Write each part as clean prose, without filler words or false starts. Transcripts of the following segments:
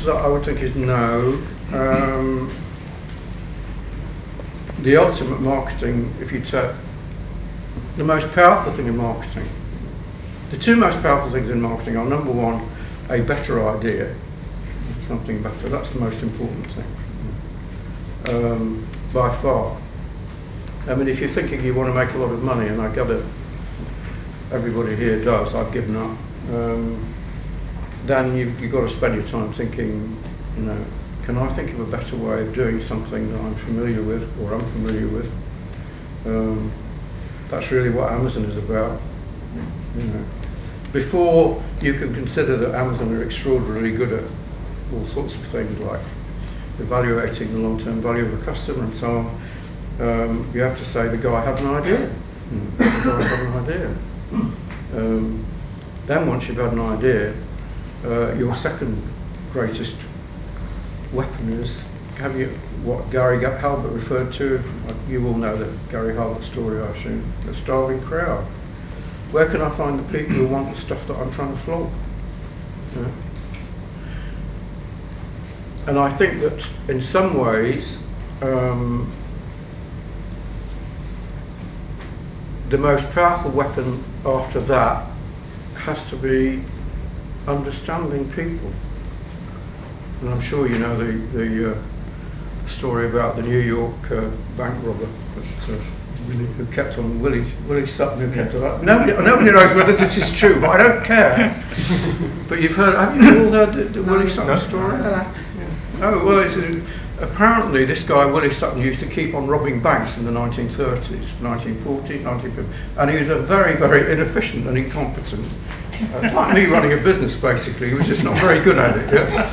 to that I would think is no. The ultimate marketing, if you take the most powerful thing in marketing, the two most powerful things in marketing are, number one, a better idea, something better. That's the most important thing, by far. I mean, if you're thinking you want to make a lot of money, and I gather everybody here does, I've given up, then you've got to spend your time thinking, you know, can I think of a better way of doing something that I'm familiar with or unfamiliar with? That's really what Amazon is about. You know, before you can consider that Amazon are extraordinarily good at all sorts of things like evaluating the long-term value of a customer and so on, you have to say the guy had an idea. The guy had an idea. Then once you've had an idea, your second greatest weapon is what Gary Halbert referred to. You all know the Gary Halbert story, I assume. The starving crowd. Where can I find the people who want the stuff that I'm trying to flog? Yeah. And I think that in some ways, the most powerful weapon after that has to be understanding people. And I'm sure you know the story about the New York bank robber who kept on, Willie Sutton, who kept on. Nobody knows whether this is true, but I don't care. But you've heard, have you all heard the Willie Sutton story? Oh, well, apparently this guy, Willie Sutton, used to keep on robbing banks in the 1930s, 1940s, 1950s, and he was a very, very inefficient and incompetent, like me running a business basically. He was just not very good at it. Yeah?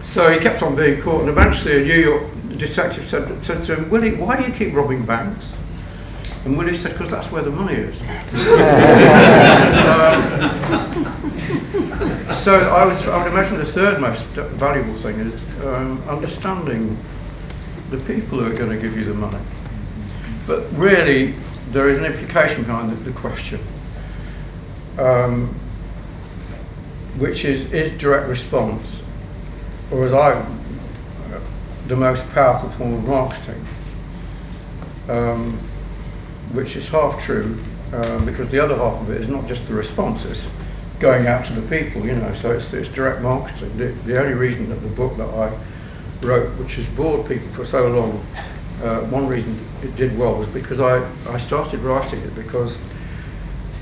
So he kept on being caught, and eventually a New York detective said to him, Willie, why do you keep robbing banks? And Willie said, because that's where the money is. So I would imagine the third most valuable thing is understanding the people who are going to give you the money. But really, there is an implication behind the question, which is direct response, or as the most powerful form of marketing, which is half true, because the other half of it is not just the response, it's going out to the people, you know, so it's direct marketing. The only reason that the book that I wrote, which has bored people for so long, one reason it did well was because I started writing it because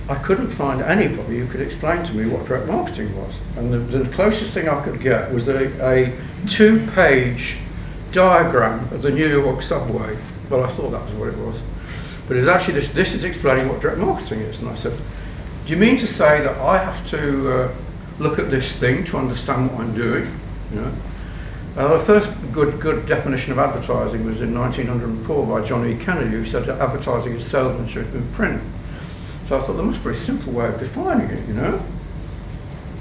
I couldn't find anybody who could explain to me what direct marketing was. And the closest thing I could get was a 2-page diagram of the New York subway. Well, I thought that was what it was. But it's actually this is explaining what direct marketing is. And I said, do you mean to say that I have to look at this thing to understand what I'm doing? You know? The first good definition of advertising was in 1904 by John E. Kennedy, who said that advertising is salesmanship in print. So I thought there must be a simple way of defining it, you know?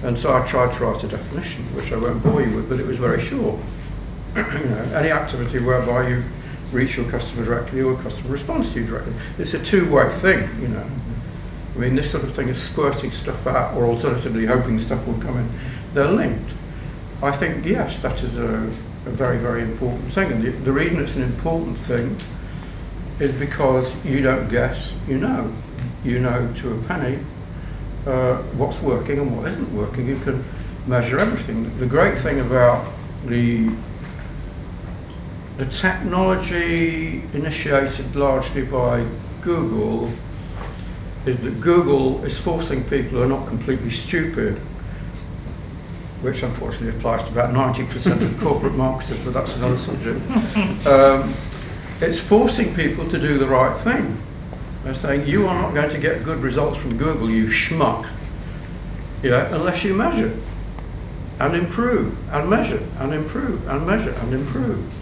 And so I tried to write a definition, which I won't bore you with, but it was very short. You know, any activity whereby you reach your customer directly or a customer responds to you directly. It's a two-way thing, you know. I mean, this sort of thing is squirting stuff out or alternatively hoping stuff will come in. They're linked. I think, yes, that is a very, very important thing. And the reason it's an important thing is because you don't guess, you know. You know to a penny what's working and what isn't working. You can measure everything. The great thing about the technology initiated largely by Google is that Google is forcing people who are not completely stupid, which unfortunately applies to about 90% of corporate marketers, but that's another subject. It's forcing people to do the right thing. They're saying, you are not going to get good results from Google, you schmuck, yeah, unless you measure and improve and measure and improve and measure and improve.